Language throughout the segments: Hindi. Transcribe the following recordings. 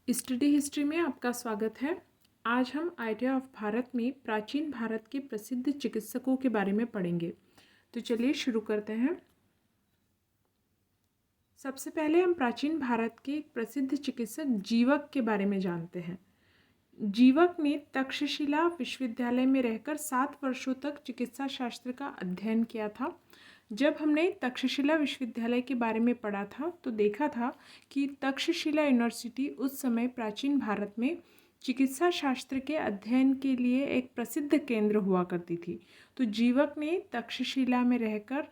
स्टडी हिस्ट्री में आपका स्वागत है। आज हम आइडिया ऑफ भारत में प्राचीन भारत के प्रसिद्ध चिकित्सकों के बारे में पढ़ेंगे। तो चलिए शुरू करते हैं। सबसे पहले हम प्राचीन भारत के एक प्रसिद्ध चिकित्सक जीवक के बारे में जानते हैं। जीवक ने तक्षशिला विश्वविद्यालय में रहकर 7 वर्षों तक चिकित्सा शास्त्र का अध्ययन किया था। जब हमने तक्षशिला विश्वविद्यालय के बारे में पढ़ा था तो देखा था कि तक्षशिला यूनिवर्सिटी उस समय प्राचीन भारत में चिकित्सा शास्त्र के अध्ययन के लिए एक प्रसिद्ध केंद्र हुआ करती थी। तो जीवक ने तक्षशिला में रहकर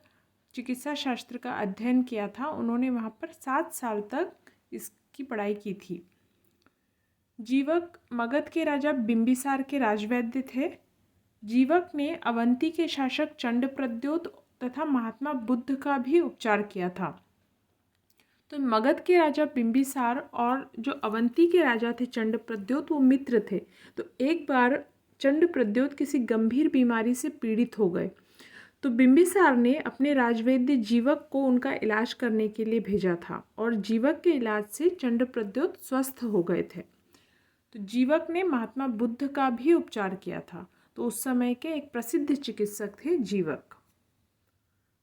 चिकित्सा शास्त्र का अध्ययन किया था। उन्होंने वहाँ पर 7 साल तक इसकी पढ़ाई की थी। जीवक मगध के राजा बिंबिसार के राजवैद्य थे। जीवक ने अवंती के शासक चंडप्रद्योत तथा महात्मा बुद्ध का भी उपचार किया था। तो मगध के राजा बिंबिसार और जो अवंती के राजा थे चंडप्रद्योत, वो मित्र थे। तो एक बार चंडप्रद्योत किसी गंभीर बीमारी से पीड़ित हो गए, तो बिंबिसार ने अपने राजवैद्य जीवक को उनका इलाज करने के लिए भेजा था और जीवक के इलाज से चंडप्रद्योत स्वस्थ हो गए थे। तो जीवक ने महात्मा बुद्ध का भी उपचार किया था। तो उस समय के एक प्रसिद्ध चिकित्सक थे जीवक।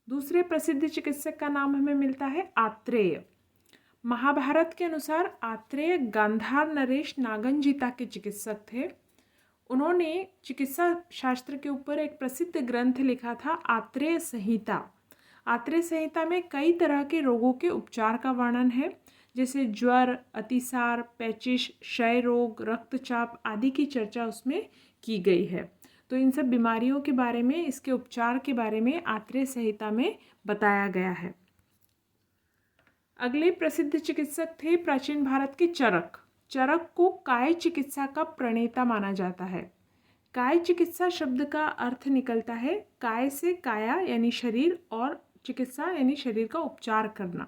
दूसरे प्रसिद्ध चिकित्सक का नाम हमें मिलता है आत्रेय। महाभारत के अनुसार आत्रेय गांधार नरेश नागंजिता के चिकित्सक थे। उन्होंने चिकित्सा शास्त्र के ऊपर एक प्रसिद्ध ग्रंथ लिखा था, आत्रेय संहिता। आत्रेय संहिता में कई तरह के रोगों के उपचार का वर्णन है, जैसे ज्वर, अतिसार, पेचिश, क्षय रोग, रक्तचाप आदि की चर्चा उसमें की गई है। तो इन सब बीमारियों के बारे में, इसके उपचार के बारे में आत्रेय संहिता में बताया गया है। अगले प्रसिद्ध चिकित्सक थे प्राचीन भारत के चरक। चरक को काय चिकित्सा का प्रणेता माना जाता है। काय चिकित्सा शब्द का अर्थ निकलता है काय से काया यानी शरीर, और चिकित्सा यानी शरीर का उपचार करना।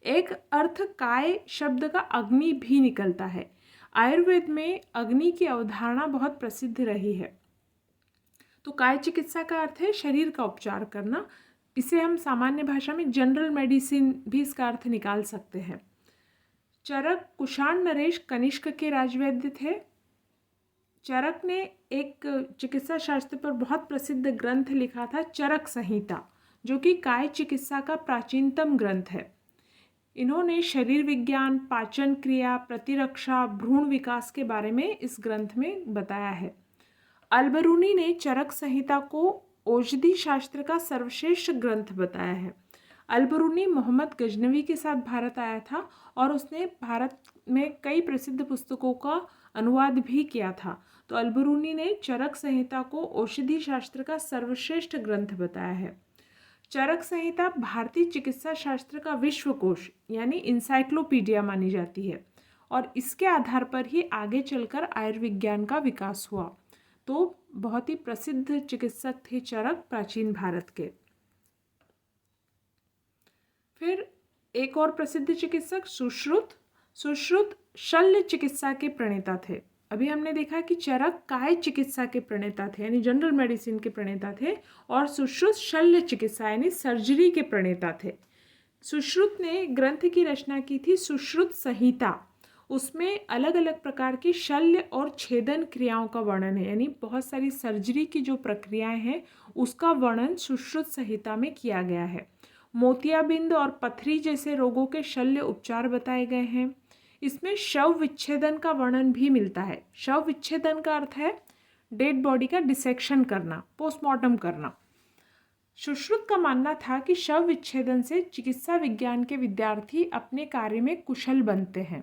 एक अर्थ काय शब्द का अग्नि भी निकलता है। आयुर्वेद में अग्नि की अवधारणा बहुत प्रसिद्ध रही है। तो काय चिकित्सा का अर्थ है शरीर का उपचार करना। इसे हम सामान्य भाषा में जनरल मेडिसिन भी इसका अर्थ निकाल सकते हैं। चरक कुषाण नरेश कनिष्क के राजवैद्य थे। चरक ने एक चिकित्सा शास्त्र पर बहुत प्रसिद्ध ग्रंथ लिखा था, चरक संहिता, जो कि काय चिकित्सा का प्राचीनतम ग्रंथ है। इन्होंने शरीर विज्ञान, पाचन क्रिया, प्रतिरक्षा, भ्रूण विकास के बारे में इस ग्रंथ में बताया है। अलबरूनी ने चरक संहिता को औषधि शास्त्र का सर्वश्रेष्ठ ग्रंथ बताया है। अलबरूनी मोहम्मद गजनवी के साथ भारत आया था और उसने भारत में कई प्रसिद्ध पुस्तकों का अनुवाद भी किया था। तो अलबरूनी ने चरक संहिता को औषधि शास्त्र का सर्वश्रेष्ठ ग्रंथ बताया है। चरक संहिता भारतीय चिकित्सा शास्त्र का विश्वकोश यानी इंसाइक्लोपीडिया मानी जाती है और इसके आधार पर ही आगे चलकर आयुर्विज्ञान का विकास हुआ। तो बहुत ही प्रसिद्ध चिकित्सक थे चरक प्राचीन भारत के। फिर एक और प्रसिद्ध चिकित्सक सुश्रुत। सुश्रुत शल्य चिकित्सा के प्रणेता थे। अभी हमने देखा कि चरक काय चिकित्सा के प्रणेता थे यानी जनरल मेडिसिन के प्रणेता थे, और सुश्रुत शल्य चिकित्सा यानी सर्जरी के प्रणेता थे। सुश्रुत ने ग्रंथ की रचना की थी सुश्रुत संहिता। उसमें अलग अलग प्रकार की शल्य और छेदन क्रियाओं का वर्णन है, यानी बहुत सारी सर्जरी की जो प्रक्रियाएं हैं उसका वर्णन सुश्रुत संहिता में किया गया है। मोतियाबिंद और पथरी जैसे रोगों के शल्य उपचार बताए गए हैं। इसमें शव विच्छेदन का वर्णन भी मिलता है। शव विच्छेदन का अर्थ है डेड बॉडी का डिसेक्शन करना, पोस्टमार्टम करना। सुश्रुत का मानना था कि शव विच्छेदन से चिकित्सा विज्ञान के विद्यार्थी अपने कार्य में कुशल बनते हैं।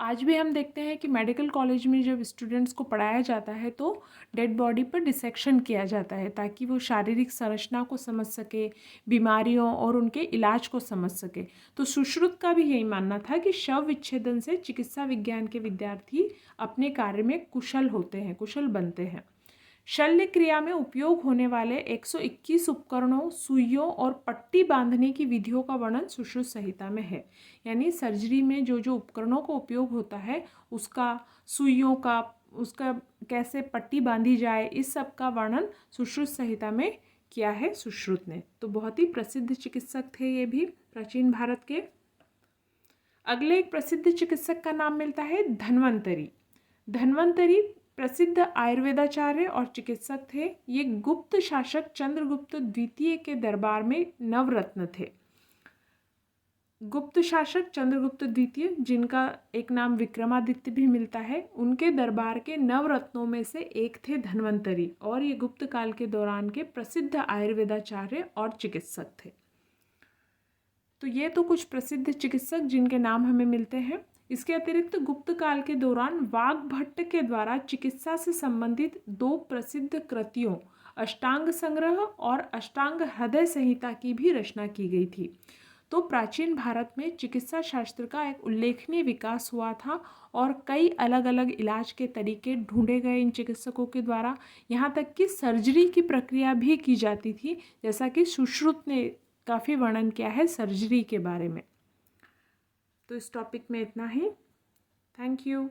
आज भी हम देखते हैं कि मेडिकल कॉलेज में जब स्टूडेंट्स को पढ़ाया जाता है तो डेड बॉडी पर डिसेक्शन किया जाता है ताकि वो शारीरिक संरचना को समझ सके, बीमारियों और उनके इलाज को समझ सके। तो सुश्रुत का भी यही मानना था कि शव विच्छेदन से चिकित्सा विज्ञान के विद्यार्थी अपने कार्य में कुशल होते हैं, कुशल बनते हैं। शल्य क्रिया में उपयोग होने वाले 121 उपकरणों, सुइयों और पट्टी बांधने की विधियों का वर्णन सुश्रुत संहिता में है। यानी सर्जरी में जो जो उपकरणों का उपयोग होता है उसका, सुइयों का, उसका कैसे पट्टी बांधी जाए, इस सब का वर्णन सुश्रुत संहिता में किया है सुश्रुत ने। तो बहुत ही प्रसिद्ध चिकित्सक थे ये भी प्राचीन भारत के। अगले एक प्रसिद्ध चिकित्सक का नाम मिलता है धन्वंतरी। धन्वंतरी प्रसिद्ध आयुर्वेदाचार्य और चिकित्सक थे। ये गुप्त शासक चंद्रगुप्त द्वितीय के दरबार में नवरत्न थे। गुप्त शासक चंद्रगुप्त द्वितीय, जिनका एक नाम विक्रमादित्य भी मिलता है, उनके दरबार के नवरत्नों में से एक थे धन्वंतरी और ये गुप्त काल के दौरान के प्रसिद्ध आयुर्वेदाचार्य और चिकित्सक थे। तो ये तो कुछ प्रसिद्ध चिकित्सक जिनके नाम हमें मिलते हैं। इसके अतिरिक्त गुप्त काल के दौरान वाग्भट्ट के द्वारा चिकित्सा से संबंधित 2 प्रसिद्ध कृतियों अष्टांग संग्रह और अष्टांग हृदय संहिता की भी रचना की गई थी। तो प्राचीन भारत में चिकित्सा शास्त्र का एक उल्लेखनीय विकास हुआ था और कई अलग अलग इलाज के तरीके ढूंढे गए इन चिकित्सकों के द्वारा। यहाँ तक कि सर्जरी की प्रक्रिया भी की जाती थी, जैसा कि सुश्रुत ने काफ़ी वर्णन किया है सर्जरी के बारे में। तो इस टॉपिक में इतना ही। Thank you.